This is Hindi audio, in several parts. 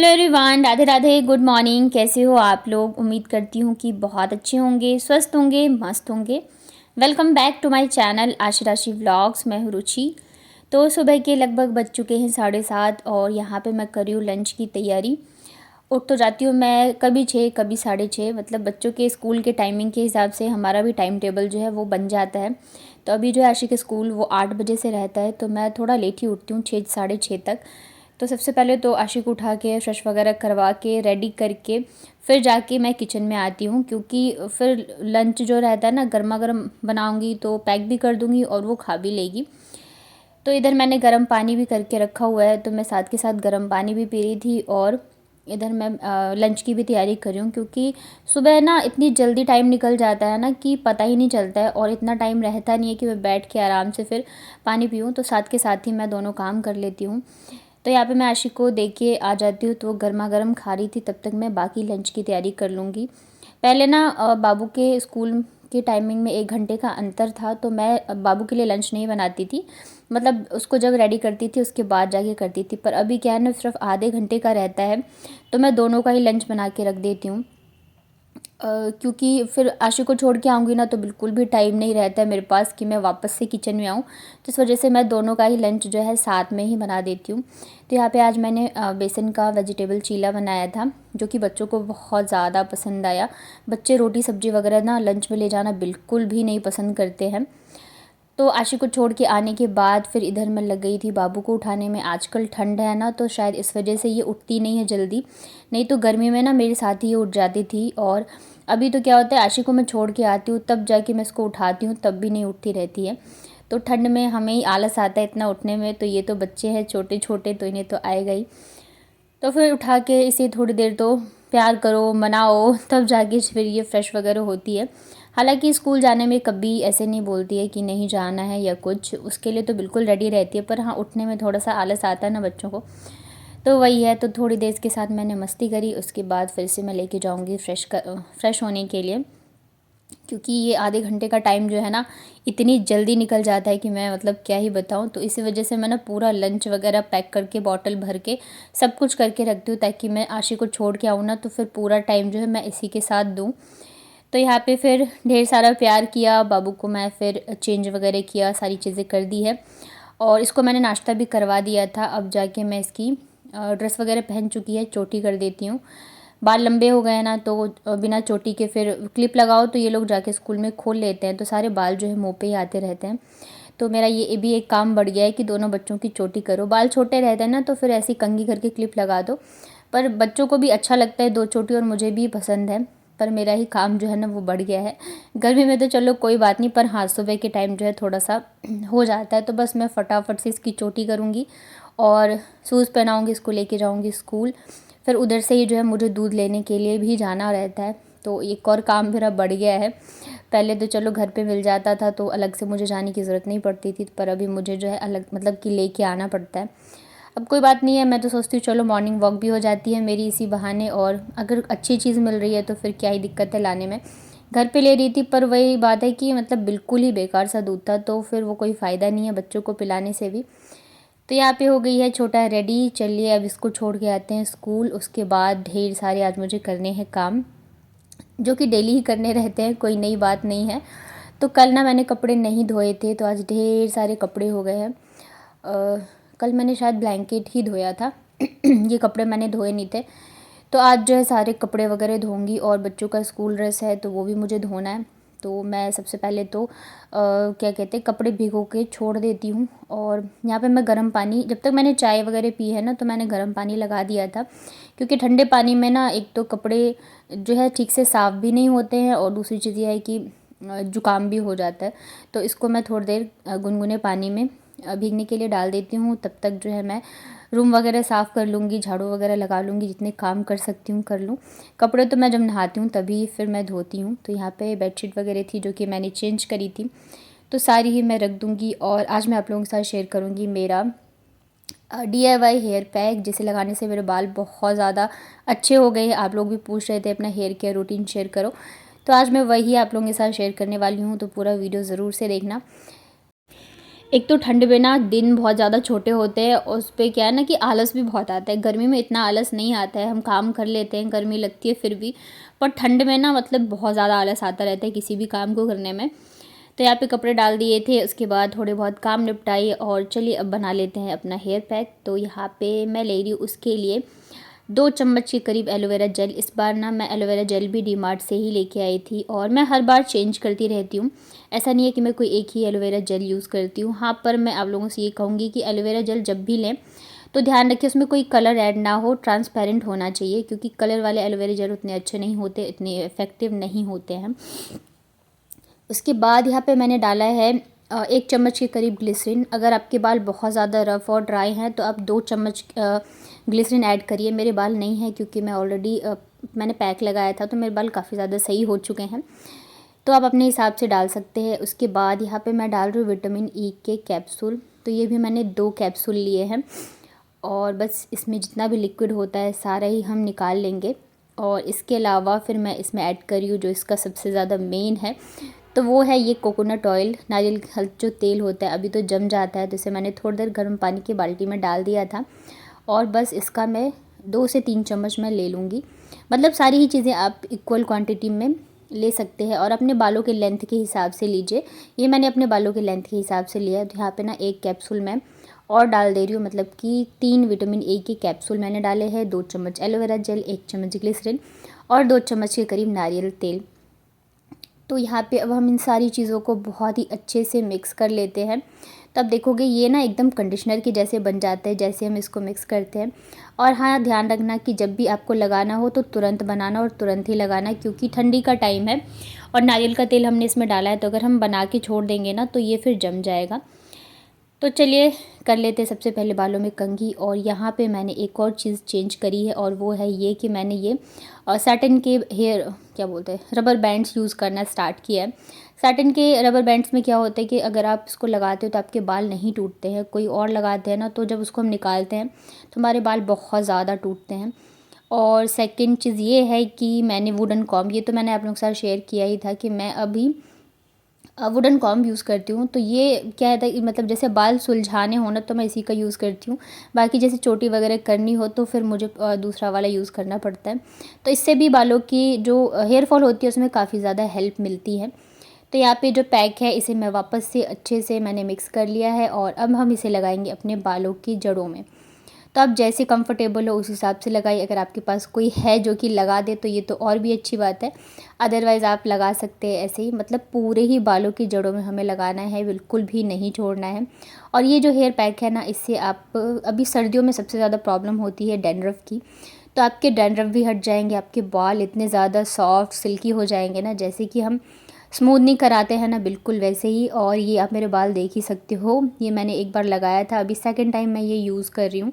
Hello everyone, Radhe Radhe, good morning. कैसे हो आप लोग? उम्मीद करती हूँ कि बहुत अच्छे होंगे, स्वस्थ होंगे, मस्त होंगे। Welcome back to my channel Aashi Rashi vlogs. मैं हूँ रुचि। तो सुबह के लगभग बज चुके हैं 7:30 और यहाँ पे मैं कर रही हूँ लंच की तैयारी। उठ तो जाती हूँ मैं कभी 6 कभी 6:30, मतलब बच्चों के स्कूल के टाइमिंग के हिसाब से हमारा भी टाइम टेबल जो है वो बन जाता है। तो अभी जो है आशी के स्कूल वो 8 बजे से रहता है, तो मैं थोड़ा लेट ही उठती हूँ, 6 6:30 तक। तो सबसे पहले तो आशी को उठा के फ्रेश वगैरह करवा के रेडी करके फिर जाके मैं किचन में आती हूँ, क्योंकि फिर लंच जो रहता है ना गर्मा गर्म बनाऊँगी तो पैक भी कर दूँगी और वो खा भी लेगी। तो इधर मैंने गर्म पानी भी करके रखा हुआ है, तो मैं साथ के साथ गर्म पानी भी पी रही थी और इधर मैं लंच की भी तैयारी कर रही हूँ, क्योंकि सुबह ना इतनी जल्दी टाइम निकल जाता है ना कि पता ही नहीं चलता है और इतना टाइम रहता नहीं है कि मैं बैठ के आराम से फिर पानी पीऊँ। तो साथ के साथ ही मैं दोनों काम कर लेती हूँ। तो यहाँ पे मैं आशी को दे के आ जाती हूँ, तो वो गर्मा गर्म खा रही थी, तब तक मैं बाकी लंच की तैयारी कर लूँगी। पहले ना बाबू के स्कूल के टाइमिंग में 1 घंटे का अंतर था, तो मैं बाबू के लिए लंच नहीं बनाती थी, मतलब उसको जब रेडी करती थी उसके बाद जाके करती थी। पर अभी क्या है ना, सिर्फ आधे घंटे का रहता है, तो मैं दोनों का ही लंच बना के रख देती हूँ। क्योंकि फिर आशी को छोड़ के आऊँगी ना तो बिल्कुल भी टाइम नहीं रहता है मेरे पास कि मैं वापस से किचन में आऊँ। तो इस वजह से मैं दोनों का ही लंच जो है साथ में ही बना देती हूँ। तो यहाँ पे आज मैंने बेसन का वेजिटेबल चीला बनाया था, जो कि बच्चों को बहुत ज़्यादा पसंद आया। बच्चे रोटी सब्जी वगैरह ना लंच में ले जाना बिल्कुल भी नहीं पसंद करते हैं। तो आशी को छोड़ के आने के बाद फिर इधर मैं लग गई थी बाबू को उठाने में। आजकल ठंड है ना, तो शायद इस वजह से ये उठती नहीं है जल्दी, नहीं तो गर्मी में ना मेरे साथ ही ये उठ जाती थी। और अभी तो क्या होता है, आशी को मैं छोड़ के आती हूँ तब जाके मैं इसको उठाती हूँ, तब भी नहीं उठती रहती है। तो ठंड में हमें ही आलस आता है इतना उठने में, तो ये तो बच्चे हैं छोटे छोटे, तो इन्हें तो आएगा ही। तो फिर उठा के इसे थोड़ी देर तो प्यार करो, मनाओ, तब जाके फिर ये फ्रेश वगैरह होती है। हालांकि स्कूल जाने में कभी ऐसे नहीं बोलती है कि नहीं जाना है या कुछ, उसके लिए तो बिल्कुल रेडी रहती है। पर हाँ, उठने में थोड़ा सा आलस आता है ना बच्चों को, तो वही है। तो थोड़ी देर के साथ मैंने मस्ती करी, उसके बाद फिर से मैं लेके जाऊँगी फ्रेश होने के लिए, क्योंकि ये आधे घंटे का टाइम जो है ना इतनी जल्दी निकल जाता है कि मैं मतलब क्या ही बताऊँ। तो इसी वजह से मैं ना पूरा लंच वगैरह पैक करके बॉटल भर के सब कुछ करके रखती हूँ, ताकि मैं आशी को छोड़ के आऊँ ना तो फिर पूरा टाइम जो है मैं इसी के साथ दूँ। तो यहाँ पे फिर ढेर सारा प्यार किया बाबू को, मैं फिर चेंज वगैरह किया, सारी चीज़ें कर दी है और इसको मैंने नाश्ता भी करवा दिया था। अब जाके मैं इसकी ड्रेस वगैरह पहन चुकी है, चोटी कर देती हूँ। बाल लंबे हो गए ना, तो बिना चोटी के फिर क्लिप लगाओ तो ये लोग जाके स्कूल में खोल लेते हैं, तो सारे बाल जो है मुँह पे ही आते रहते हैं। तो मेरा ये भी एक काम बढ़ गया है कि दोनों बच्चों की चोटी करो। बाल छोटे रहते हैं ना, तो फिर ऐसी कंघी करके क्लिप लगा दो। पर बच्चों को भी अच्छा लगता है 2 चोटी, और मुझे भी पसंद है। पर मेरा ही काम जो है ना वो बढ़ गया है। गर्मी में तो चलो कोई बात नहीं, पर हाँ सुबह के टाइम जो है थोड़ा सा हो जाता है। तो बस मैं फटाफट से इसकी चोटी करूँगी और शूज़ पहनाऊँगी, इसको लेके जाऊँगी स्कूल। फिर उधर से ही जो है मुझे दूध लेने के लिए भी जाना रहता है, तो एक और काम मेरा बढ़ गया है। पहले तो चलो घर पे मिल जाता था तो अलग से मुझे जाने की ज़रूरत नहीं पड़ती थी, पर अभी मुझे जो है अलग मतलब कि लेके आना पड़ता है। अब कोई बात नहीं है, मैं तो सोचती हूँ चलो मॉर्निंग वॉक भी हो जाती है मेरी इसी बहाने, और अगर अच्छी चीज़ मिल रही है तो फिर क्या ही दिक्कत है लाने में। घर पे ले रही थी, पर वही बात है कि मतलब बिल्कुल ही बेकार सा दूध था, तो फिर वो कोई फ़ायदा नहीं है बच्चों को पिलाने से भी। तो यहाँ पे हो गई है छोटा रेडी। चलिए अब इसको छोड़ के आते हैं स्कूल। उसके बाद ढेर सारे आज मुझे करने हैं काम, जो कि डेली ही करने रहते हैं, कोई नई बात नहीं है। तो कल ना मैंने कपड़े नहीं धोए थे, तो आज ढेर सारे कपड़े हो गए हैं। कल मैंने शायद ब्लैंकेट ही धोया था ये कपड़े मैंने धोए नहीं थे। तो आज जो है सारे कपड़े वगैरह धोऊंगी, और बच्चों का स्कूल ड्रेस है तो वो भी मुझे धोना है। तो मैं सबसे पहले तो क्या कहते हैं, कपड़े भिगो के छोड़ देती हूँ। और यहाँ पे मैं गर्म पानी, जब तक मैंने चाय वगैरह पी है ना तो मैंने गर्म पानी लगा दिया था, क्योंकि ठंडे पानी में ना एक तो कपड़े जो है ठीक से साफ़ भी नहीं होते हैं, और दूसरी चीज़ ये है कि जुकाम भी हो जाता है। तो इसको मैं थोड़ी देर गुनगुने पानी में भीगने के लिए डाल देती हूँ। तब तक जो है मैं रूम वगैरह साफ़ कर लूँगी, झाड़ू वगैरह लगा लूँगी, जितने काम कर सकती हूँ कर लूँ। कपड़े तो मैं जब नहाती हूँ तभी फिर मैं धोती हूँ। तो यहाँ पे बेडशीट वगैरह थी जो कि मैंने चेंज करी थी, तो सारी ही मैं रख दूँगी। और आज मैं आप लोगों के साथ शेयर करूँगी मेरा DIY हेयर पैक, जिसे लगाने से मेरे बाल बहुत ज़्यादा अच्छे हो गए हैं। आप लोग भी पूछ रहे थे अपना हेयर केयर रूटीन शेयर करो, तो आज मैं वही आप लोगों के साथ शेयर करने वाली हूँ, तो पूरा वीडियो ज़रूर से देखना। एक तो ठंड में ना दिन बहुत ज़्यादा छोटे होते हैं और उस पे क्या है ना कि आलस भी बहुत आता है। गर्मी में इतना आलस नहीं आता है, हम काम कर लेते हैं, गर्मी लगती है फिर भी, पर ठंड में ना मतलब बहुत ज़्यादा आलस आता रहता है किसी भी काम को करने में। तो यहाँ पे कपड़े डाल दिए थे, उसके बाद थोड़े बहुत काम निपटाई और चलिए अब बना लेते हैं अपना हेयर पैक। तो यहाँ पे मैं ले रही हूँ उसके लिए 2 चम्मच के करीब एलोवेरा जेल। इस बार ना मैं एलोवेरा जेल भी डीमार्ट से ही लेके आई थी और मैं हर बार चेंज करती रहती हूँ। ऐसा नहीं है कि मैं कोई एक ही एलोवेरा जेल यूज़ करती हूँ। हाँ, पर मैं आप लोगों से ये कहूँगी कि एलोवेरा जेल जब भी लें तो ध्यान रखें उसमें कोई कलर ऐड ना हो, ट्रांसपेरेंट होना चाहिए, क्योंकि कलर वाले एलोवेरा जेल उतने अच्छे नहीं होते, इतने इफ़ेक्टिव नहीं होते हैं। उसके बाद यहाँ पे मैंने डाला है 1 चम्मच के करीब ग्लिसरीन। अगर आपके बाल बहुत ज़्यादा रफ़ और ड्राई हैं तो आप 2 चम्मच ग्लिसरीन ऐड करिए। मेरे बाल नहीं है क्योंकि मैं ऑलरेडी मैंने पैक लगाया था, तो मेरे बाल काफ़ी ज़्यादा सही हो चुके हैं, तो आप अपने हिसाब से डाल सकते हैं। उसके बाद यहाँ पे मैं डाल रही हूँ विटामिन ई के कैप्सूल। तो ये भी मैंने 2 कैप्सूल लिए हैं और बस इसमें जितना भी लिक्विड होता है सारा ही हम निकाल लेंगे। और इसके अलावा फिर मैं इसमें ऐड कर रही हूँ जो इसका सबसे ज़्यादा मेन है, तो वो है ये कोकोनट ऑयल, नारियल का जो तेल होता है। अभी तो जम जाता है, तो इसे मैंने थोड़ी देर गर्म पानी की बाल्टी में डाल दिया था और बस इसका मैं 2 से 3 चम्मच मैं ले लूँगी। मतलब सारी ही चीज़ें आप इक्वल क्वांटिटी में ले सकते हैं और अपने बालों के लेंथ के हिसाब से लीजिए। ये मैंने अपने बालों के लेंथ के हिसाब से लिया है। तो यहाँ पे ना 1 कैप्सूल मैं और डाल दे रही हूँ, मतलब कि 3 विटामिन ए के कैप्सूल मैंने डाले हैं, 2 चम्मच एलोवेरा जेल, 1 चम्मच ग्लिसरीन और 2 चम्मच के करीब नारियल तेल। तो यहाँ पे अब हम इन सारी चीज़ों को बहुत ही अच्छे से मिक्स कर लेते हैं। तब देखोगे ये ना एकदम कंडीशनर के जैसे बन जाता है जैसे हम इसको मिक्स करते हैं। और हाँ, ध्यान रखना कि जब भी आपको लगाना हो तो तुरंत बनाना और तुरंत ही लगाना, क्योंकि ठंडी का टाइम है और नारियल का तेल हमने इसमें डाला है, तो अगर हम बना के छोड़ देंगे ना तो ये फिर जम जाएगा। तो चलिए कर लेते हैं सबसे पहले बालों में कंघी। और यहाँ पे मैंने एक और चीज़ चेंज करी है और वो है ये कि मैंने ये सैटिन के हेयर क्या बोलते हैं रबर बैंड्स यूज़ करना स्टार्ट किया है। सैटिन के रबर बैंड्स में क्या होता है कि अगर आप इसको लगाते हो तो आपके बाल नहीं टूटते हैं। कोई और लगाते हैं ना तो जब उसको हम निकालते हैं तो हमारे बाल बहुत ज़्यादा टूटते हैं। और सेकंड चीज़ ये है कि मैंने वुडन कॉम्ब, ये तो मैंने आप लोगों के साथ शेयर किया ही था कि मैं अभी वुडन कॉम्ब यूज़ करती हूँ। तो ये क्या है कि मतलब जैसे बाल सुलझाने हो ना तो मैं इसी का यूज़ करती हूँ। बाकी जैसे चोटी वगैरह करनी हो तो फिर मुझे दूसरा वाला यूज़ करना पड़ता है। तो इससे भी बालों की जो हेयर फॉल होती है उसमें काफ़ी ज़्यादा हेल्प मिलती है। तो यहाँ पे जो पैक है इसे मैं वापस से अच्छे से मैंने मिक्स कर लिया है और अब हम इसे लगाएंगे अपने बालों की जड़ों में। तो आप जैसे कंफर्टेबल हो उस हिसाब से लगाइए। अगर आपके पास कोई है जो कि लगा दे तो ये तो और भी अच्छी बात है, अदरवाइज़ आप लगा सकते हैं ऐसे ही। मतलब पूरे ही बालों की जड़ों में हमें लगाना है, बिल्कुल भी नहीं छोड़ना है। और ये जो हेयर पैक है ना, इससे आप अभी सर्दियों में सबसे ज़्यादा प्रॉब्लम होती है डैंड्रफ की, तो आपके डैंड्रफ भी हट जाएंगे, आपके बाल इतने ज़्यादा सॉफ्ट सिल्की हो जाएंगे ना, जैसे कि हम स्मूथनिंग कराते हैं ना, बिल्कुल वैसे ही। और ये आप मेरे बाल देख ही सकते हो, ये मैंने एक बार लगाया था, अभी सेकेंड टाइम मैं ये यूज़ कर रही हूँ।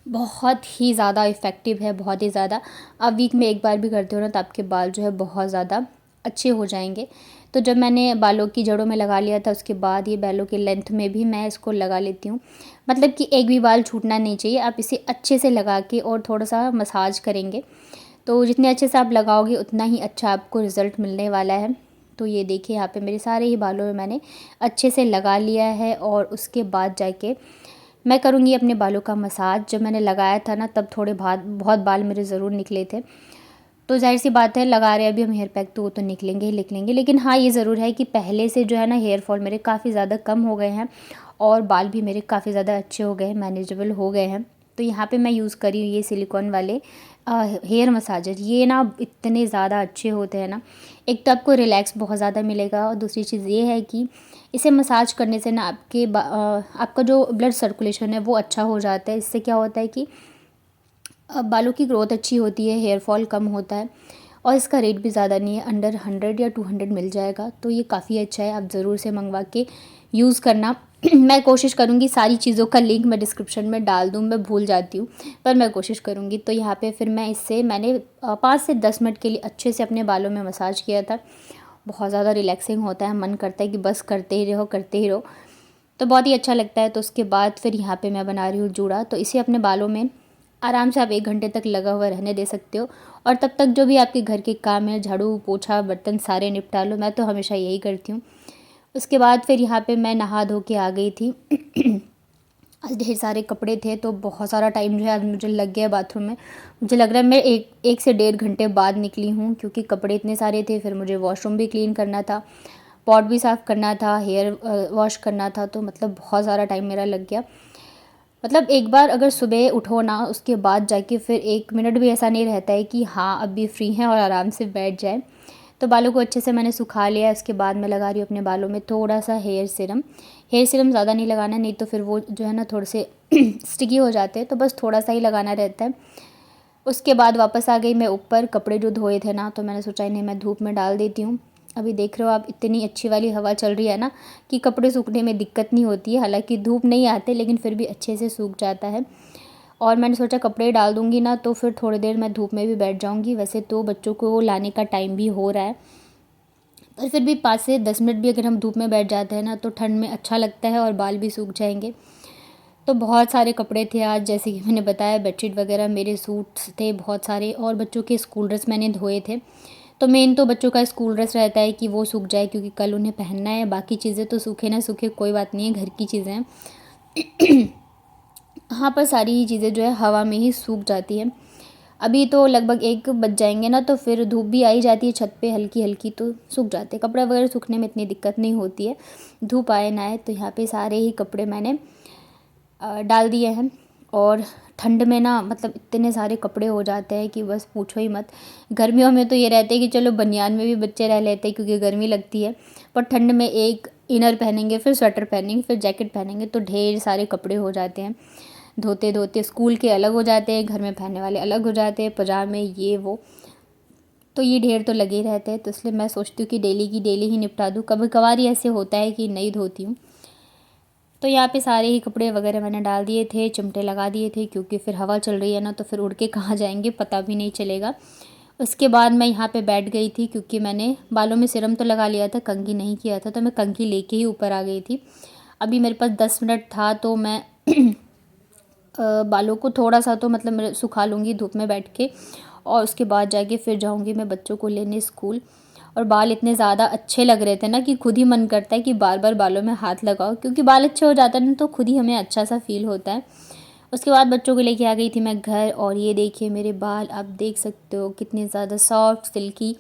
बहुत ही ज़्यादा इफ़ेक्टिव है, बहुत ही ज़्यादा। आप वीक में एक बार भी करते हो ना तो आपके बाल जो है बहुत ज़्यादा अच्छे हो जाएंगे। तो जब मैंने बालों की जड़ों में लगा लिया था उसके बाद ये बालों के लेंथ में भी मैं इसको लगा लेती हूँ। मतलब कि एक भी बाल छूटना नहीं चाहिए। आप इसे अच्छे से लगा के और थोड़ा सा मसाज करेंगे तो जितने अच्छे से आप लगाओगे उतना ही अच्छा आपको रिज़ल्ट मिलने वाला है। तो ये देखिए यहाँ पे मेरे सारे ही बालों में मैंने अच्छे से लगा लिया है और उसके बाद जाके मैं करूँगी अपने बालों का मसाज। जब मैंने लगाया था ना तब थोड़े बहुत बाल मेरे ज़रूर निकले थे, तो ज़ाहिर सी बात है लगा रहे अभी हम हेयर पैक तो वो तो निकलेंगे ही निकलेंगे। लेकिन हाँ, ये ज़रूर है कि पहले से जो है ना हेयर फॉल मेरे काफ़ी ज़्यादा कम हो गए हैं और बाल भी मेरे काफ़ी ज़्यादा अच्छे हो गए हैं, मैनेजेबल हो गए हैं। तो यहाँ पे मैं यूज़ करी हूँ ये सिलिकॉन वाले हेयर मसाजर। ये ना इतने ज़्यादा अच्छे होते हैं ना, एक तो आपको रिलैक्स बहुत ज़्यादा मिलेगा और दूसरी चीज़ ये है कि इसे मसाज करने से ना आपका जो ब्लड सर्कुलेशन है वो अच्छा हो जाता है। इससे क्या होता है कि बालों की ग्रोथ अच्छी होती है, हेयर फॉल कम होता है और इसका रेट भी ज़्यादा नहीं है, अंडर 100 या 200 मिल जाएगा। तो ये काफ़ी अच्छा है, आप ज़रूर से मंगवा के यूज़ करना। मैं कोशिश करूँगी सारी चीज़ों का लिंक मैं डिस्क्रिप्शन में डाल दूँ, मैं भूल जाती हूँ पर मैं कोशिश करूँगी। तो यहाँ पे फिर मैंने 5 से 10 मिनट के लिए अच्छे से अपने बालों में मसाज किया था। बहुत ज़्यादा रिलैक्सिंग होता है, मन करता है कि बस करते ही रहो करते ही रहो, तो बहुत ही अच्छा लगता है। तो उसके बाद फिर यहाँ पे मैं बना रही हूँ जूड़ा। तो इसे अपने बालों में आराम से आप 1 घंटे तक लगा हुआ रहने दे सकते हो और तब तक जो भी आपके घर के काम है, झाड़ू पोछा बर्तन सारे निपटा लो। मैं तो हमेशा यही करती हूँ। उसके बाद फिर यहाँ पे मैं नहा धो के आ गई थी। आज ढेर सारे कपड़े थे तो बहुत सारा टाइम जो है आज मुझे लग गया बाथरूम में। मुझे लग रहा है मैं एक से 1.5 घंटे बाद निकली हूँ, क्योंकि कपड़े इतने सारे थे। फिर मुझे वॉशरूम भी क्लीन करना था, पॉट भी साफ़ करना था, हेयर वॉश करना था, तो मतलब बहुत सारा टाइम मेरा लग गया। मतलब एक बार अगर सुबह उठो ना, उसके बाद जाके फिर 1 मिनट भी ऐसा नहीं रहता है कि हाँ अभी फ्री हैं और आराम से बैठ जाए। तो बालों को अच्छे से मैंने सुखा लिया। इसके बाद मैं लगा रही हूँ अपने बालों में थोड़ा सा हेयर सीरम। हेयर सीरम ज़्यादा नहीं लगाना, नहीं तो फिर वो जो है ना थोड़े से स्टिकी हो जाते हैं, तो बस थोड़ा सा ही लगाना रहता है। उसके बाद वापस आ गई मैं ऊपर। कपड़े जो धोए थे ना, तो मैंने सोचा इन्हें मैं धूप में डाल देती हूँ। अभी देख रहे हो आप, इतनी अच्छी वाली हवा चल रही है ना कि कपड़े सूखने में दिक्कत नहीं होती है। हालांकि धूप नहीं आते, लेकिन फिर भी अच्छे से सूख जाता है। और मैंने सोचा कपड़े डाल दूँगी ना तो फिर थोड़ी देर मैं धूप में भी बैठ जाऊँगी। वैसे तो बच्चों को लाने का टाइम भी हो रहा है, पर फिर भी 5 से 10 मिनट भी अगर हम धूप में बैठ जाते हैं ना तो ठंड में अच्छा लगता है और बाल भी सूख जाएंगे। तो बहुत सारे कपड़े थे आज, जैसे कि मैंने बताया, बेडशीट वगैरह, मेरे सूट्स थे बहुत सारे, और बच्चों के स्कूल ड्रेस मैंने धोए थे। तो मेन तो बच्चों का स्कूल ड्रेस रहता है कि वो सूख जाए, क्योंकि कल उन्हें पहनना है। बाकी चीज़ें तो सूखे ना सूखे कोई बात नहीं है, घर की चीज़ें हैं। हाँ, पर सारी ही चीज़ें जो है हवा में ही सूख जाती हैं। अभी तो लगभग 1 बज जाएंगे ना, तो फिर धूप भी आ ही जाती है छत पे हल्की हल्की, तो सूख जाते हैं कपड़े वगैरह। सूखने में इतनी दिक्कत नहीं होती है, धूप आए ना आए। तो यहाँ पे सारे ही कपड़े मैंने डाल दिए हैं। और ठंड में ना मतलब इतने सारे कपड़े हो जाते हैं कि बस पूछो ही मत। गर्मियों में तो ये रहते हैं कि चलो बनियान में भी बच्चे रह लेते हैं क्योंकि गर्मी लगती है, पर ठंड में एक इनर पहनेंगे, फिर स्वेटर पहनेंगे, फिर जैकेट पहनेंगे, तो ढेर सारे कपड़े हो जाते हैं। धोते धोते स्कूल के अलग हो जाते हैं, घर में पहनने वाले अलग हो जाते हैं, पजामे ये वो, तो ये ढेर तो लगे ही रहते हैं। तो इसलिए मैं सोचती हूँ कि डेली की डेली ही निपटा दूँ। कभी कभार ही ऐसे होता है कि नहीं धोती हूँ। तो यहाँ पे सारे ही कपड़े वगैरह मैंने डाल दिए थे, चिमटे लगा दिए थे, क्योंकि फिर हवा चल रही है ना तो फिर उड़ के कहाँ जाएंगे पता भी नहीं चलेगा। उसके बाद मैं यहाँ पे बैठ गई थी, क्योंकि मैंने बालों में सीरम तो लगा लिया था, कंघी नहीं किया था, तो मैं कंघी लेके ही ऊपर आ गई थी। अभी मेरे पास 10 मिनट था, तो मैं बालों को थोड़ा सा तो मतलब मैं सुखा लूँगी धूप में बैठ के, और उसके बाद जाके फिर जाऊँगी मैं बच्चों को लेने स्कूल। और बाल इतने ज़्यादा अच्छे लग रहे थे ना कि खुद ही मन करता है कि बार बार बालों में हाथ लगाओ, क्योंकि बाल अच्छे हो जाते हैं ना तो खुद ही हमें अच्छा सा फील होता है। उसके बाद बच्चों को लेके आ गई थी मैं घर, और ये देखिए मेरे बाल, आप देख सकते हो कितने ज़्यादा सॉफ्ट सिल्की,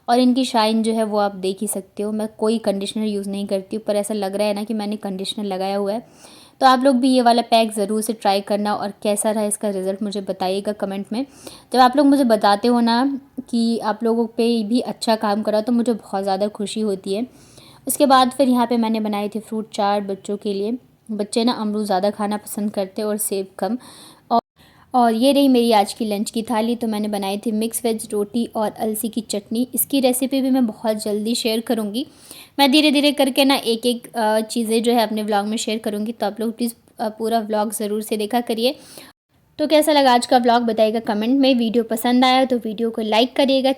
और इनकी शाइन जो है वो आप देख ही सकते हो। मैं कोई कंडीशनर यूज़ नहीं करती हूँ, पर ऐसा लग रहा है ना कि मैंने कंडीशनर लगाया हुआ है। तो आप लोग भी ये वाला पैक ज़रूर से ट्राई करना, और कैसा रहा इसका रिज़ल्ट मुझे बताइएगा कमेंट में। जब आप लोग मुझे बताते हो ना कि आप लोगों पे भी अच्छा काम करा, तो मुझे बहुत ज़्यादा खुशी होती है। उसके बाद फिर यहाँ पे मैंने बनाई थी फ्रूट चाट बच्चों के लिए। बच्चे ना अमरूद ज़्यादा खाना पसंद करते और सेब कम। और ये रही मेरी आज की लंच की थाली। तो मैंने बनाई थी मिक्स वेज रोटी और अलसी की चटनी। इसकी रेसिपी भी मैं बहुत जल्दी शेयर करूँगी। मैं धीरे धीरे करके ना एक एक चीज़ें जो है अपने व्लॉग में शेयर करूँगी, तो आप लोग प्लीज़ पूरा व्लॉग ज़रूर से देखा करिए। तो कैसा लगा आज का व्लॉग बताइएगा कमेंट में। वीडियो पसंद आया तो वीडियो को लाइक करिएगा।